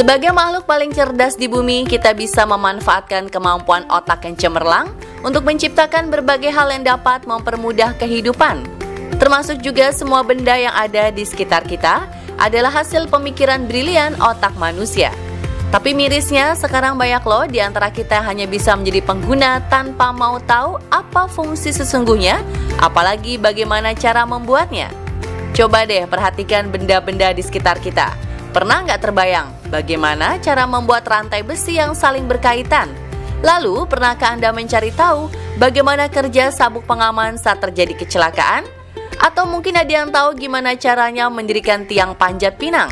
Sebagai makhluk paling cerdas di bumi, kita bisa memanfaatkan kemampuan otak yang cemerlang untuk menciptakan berbagai hal yang dapat mempermudah kehidupan. Termasuk juga semua benda yang ada di sekitar kita adalah hasil pemikiran brilian otak manusia. Tapi mirisnya, sekarang banyak loh di antara kita hanya bisa menjadi pengguna tanpa mau tahu apa fungsi sesungguhnya, apalagi bagaimana cara membuatnya. Coba deh perhatikan benda-benda di sekitar kita. Pernah nggak terbayang bagaimana cara membuat rantai besi yang saling berkaitan? Lalu, pernahkah Anda mencari tahu bagaimana kerja sabuk pengaman saat terjadi kecelakaan? Atau mungkin ada yang tahu gimana caranya mendirikan tiang panjat pinang?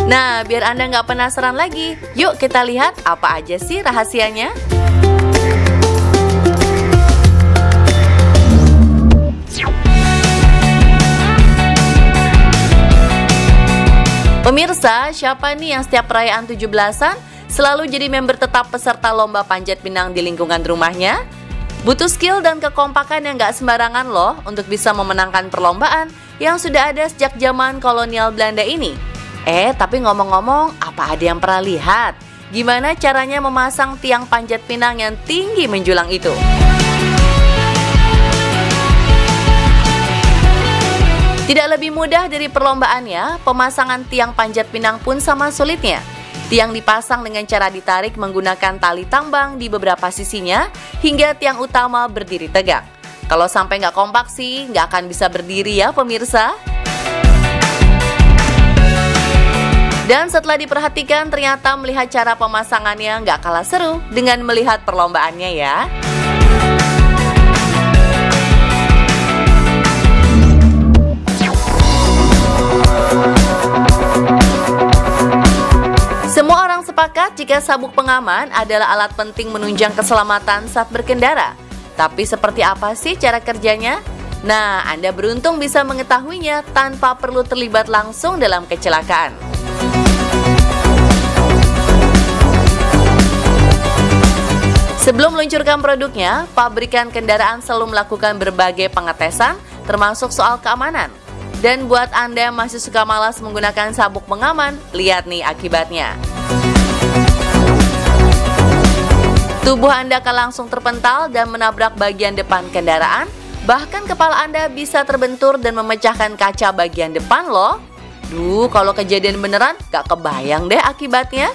Nah, biar Anda nggak penasaran lagi, yuk kita lihat apa aja sih rahasianya. Pemirsa, siapa nih yang setiap perayaan 17-an selalu jadi member tetap peserta lomba panjat pinang di lingkungan rumahnya? Butuh skill dan kekompakan yang nggak sembarangan loh untuk bisa memenangkan perlombaan yang sudah ada sejak zaman kolonial Belanda ini. Tapi ngomong-ngomong, apa ada yang pernah lihat gimana caranya memasang tiang panjat pinang yang tinggi menjulang itu? Tidak lebih mudah dari perlombaannya, pemasangan tiang panjat pinang pun sama sulitnya. Tiang dipasang dengan cara ditarik menggunakan tali tambang di beberapa sisinya hingga tiang utama berdiri tegak. Kalau sampai nggak kompak sih, nggak akan bisa berdiri ya pemirsa. Dan setelah diperhatikan, ternyata melihat cara pemasangannya nggak kalah seru dengan melihat perlombaannya ya. Semua orang sepakat jika sabuk pengaman adalah alat penting menunjang keselamatan saat berkendara. Tapi seperti apa sih cara kerjanya? Nah, Anda beruntung bisa mengetahuinya tanpa perlu terlibat langsung dalam kecelakaan. Sebelum meluncurkan produknya, pabrikan kendaraan selalu melakukan berbagai pengetesan, termasuk soal keamanan. Dan buat Anda yang masih suka malas menggunakan sabuk pengaman, lihat nih akibatnya. Tubuh Anda akan langsung terpental dan menabrak bagian depan kendaraan, bahkan kepala Anda bisa terbentur dan memecahkan kaca bagian depan loh. Duh, kalau kejadian beneran, gak kebayang deh akibatnya.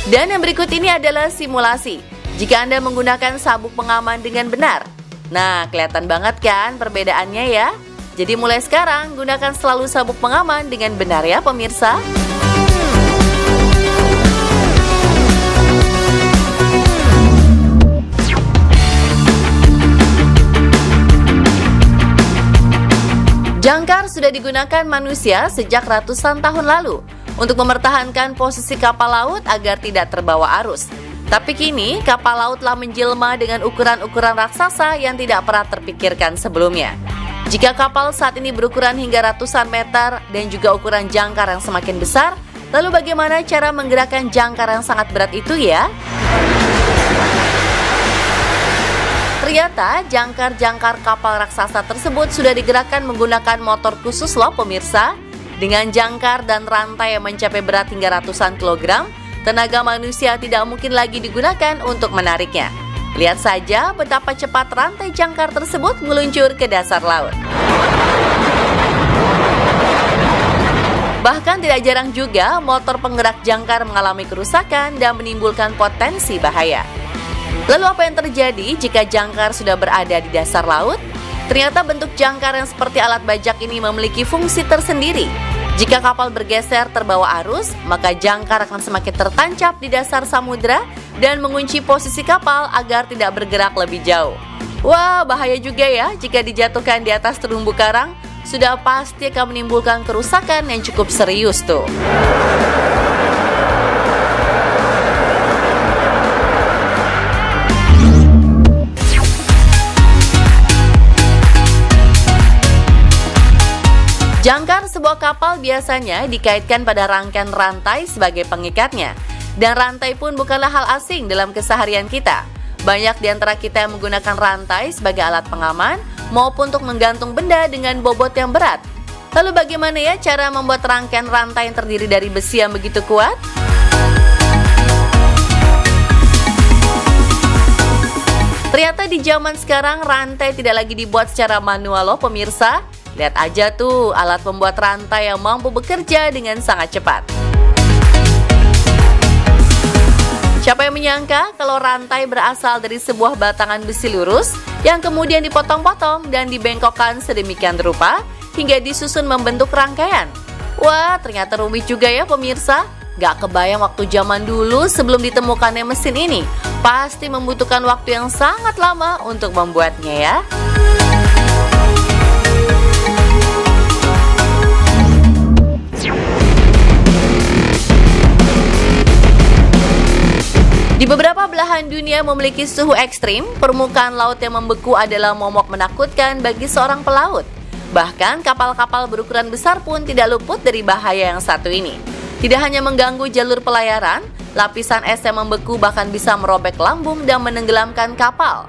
Dan yang berikut ini adalah simulasi jika Anda menggunakan sabuk pengaman dengan benar. Nah, kelihatan banget kan perbedaannya ya? Jadi mulai sekarang, gunakan selalu sabuk pengaman dengan benar ya pemirsa. Jangkar sudah digunakan manusia sejak ratusan tahun lalu untuk mempertahankan posisi kapal laut agar tidak terbawa arus. Tapi kini kapal laut telah menjelma dengan ukuran-ukuran raksasa yang tidak pernah terpikirkan sebelumnya. Jika kapal saat ini berukuran hingga ratusan meter dan juga ukuran jangkar yang semakin besar, lalu bagaimana cara menggerakkan jangkar yang sangat berat itu ya? Ternyata jangkar-jangkar kapal raksasa tersebut sudah digerakkan menggunakan motor khusus loh pemirsa. Dengan jangkar dan rantai yang mencapai berat hingga ratusan kilogram, tenaga manusia tidak mungkin lagi digunakan untuk menariknya. Lihat saja betapa cepat rantai jangkar tersebut meluncur ke dasar laut. Bahkan tidak jarang juga motor penggerak jangkar mengalami kerusakan dan menimbulkan potensi bahaya. Lalu apa yang terjadi jika jangkar sudah berada di dasar laut? Ternyata bentuk jangkar yang seperti alat bajak ini memiliki fungsi tersendiri. Jika kapal bergeser terbawa arus, maka jangkar akan semakin tertancap di dasar samudera dan mengunci posisi kapal agar tidak bergerak lebih jauh. Wah, bahaya juga ya jika dijatuhkan di atas terumbu karang. Sudah pasti akan menimbulkan kerusakan yang cukup serius tuh. Jangkar sebuah kapal biasanya dikaitkan pada rangkaian rantai sebagai pengikatnya. Dan rantai pun bukanlah hal asing dalam keseharian kita. Banyak di antara kita yang menggunakan rantai sebagai alat pengaman maupun untuk menggantung benda dengan bobot yang berat. Lalu bagaimana ya cara membuat rangkaian rantai yang terdiri dari besi yang begitu kuat? Ternyata di zaman sekarang rantai tidak lagi dibuat secara manual loh pemirsa. Lihat aja tuh alat pembuat rantai yang mampu bekerja dengan sangat cepat. Siapa yang menyangka kalau rantai berasal dari sebuah batangan besi lurus yang kemudian dipotong-potong dan dibengkokkan sedemikian rupa hingga disusun membentuk rangkaian. Wah, ternyata rumit juga ya pemirsa. Gak kebayang waktu zaman dulu sebelum ditemukannya mesin ini. Pasti membutuhkan waktu yang sangat lama untuk membuatnya ya. Di beberapa belahan dunia memiliki suhu ekstrim, permukaan laut yang membeku adalah momok menakutkan bagi seorang pelaut. Bahkan kapal-kapal berukuran besar pun tidak luput dari bahaya yang satu ini. Tidak hanya mengganggu jalur pelayaran, lapisan es yang membeku bahkan bisa merobek lambung dan menenggelamkan kapal.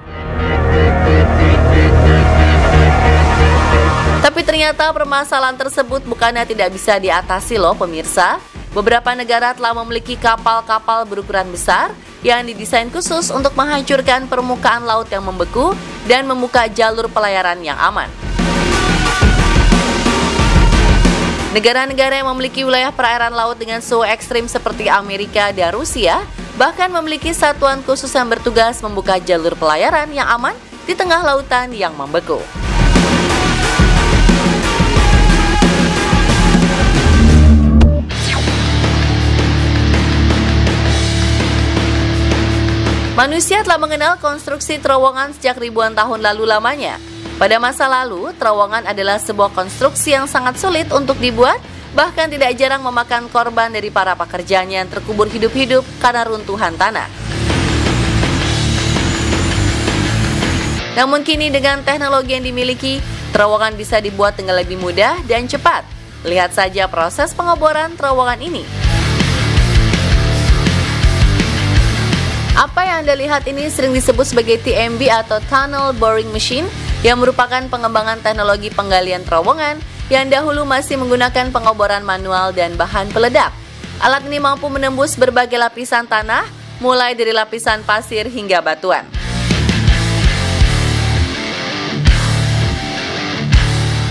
Tapi ternyata permasalahan tersebut bukannya tidak bisa diatasi loh pemirsa. Beberapa negara telah memiliki kapal-kapal berukuran besar yang didesain khusus untuk menghancurkan permukaan laut yang membeku dan membuka jalur pelayaran yang aman. Negara-negara yang memiliki wilayah perairan laut dengan suhu ekstrim seperti Amerika dan Rusia bahkan memiliki satuan khusus yang bertugas membuka jalur pelayaran yang aman di tengah lautan yang membeku. Manusia telah mengenal konstruksi terowongan sejak ribuan tahun lalu lamanya. Pada masa lalu, terowongan adalah sebuah konstruksi yang sangat sulit untuk dibuat, bahkan tidak jarang memakan korban dari para pekerjanya yang terkubur hidup-hidup karena runtuhan tanah. Namun kini dengan teknologi yang dimiliki, terowongan bisa dibuat dengan lebih mudah dan cepat. Lihat saja proses pengeboran terowongan ini. Apa yang Anda lihat ini sering disebut sebagai TMB atau Tunnel Boring Machine, yang merupakan pengembangan teknologi penggalian terowongan yang dahulu masih menggunakan pengeboran manual dan bahan peledak. Alat ini mampu menembus berbagai lapisan tanah, mulai dari lapisan pasir hingga batuan.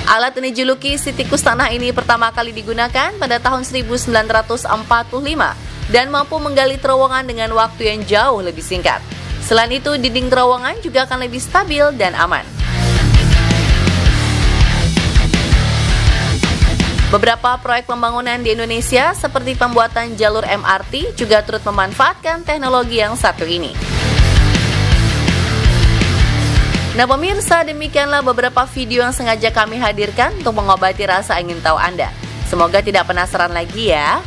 Alat yang dijuluki si tikus tanah ini pertama kali digunakan pada tahun 1945 dan mampu menggali terowongan dengan waktu yang jauh lebih singkat. Selain itu, dinding terowongan juga akan lebih stabil dan aman. Beberapa proyek pembangunan di Indonesia seperti pembuatan jalur MRT juga turut memanfaatkan teknologi yang satu ini. Nah pemirsa, demikianlah beberapa video yang sengaja kami hadirkan untuk mengobati rasa ingin tahu Anda. Semoga tidak penasaran lagi ya.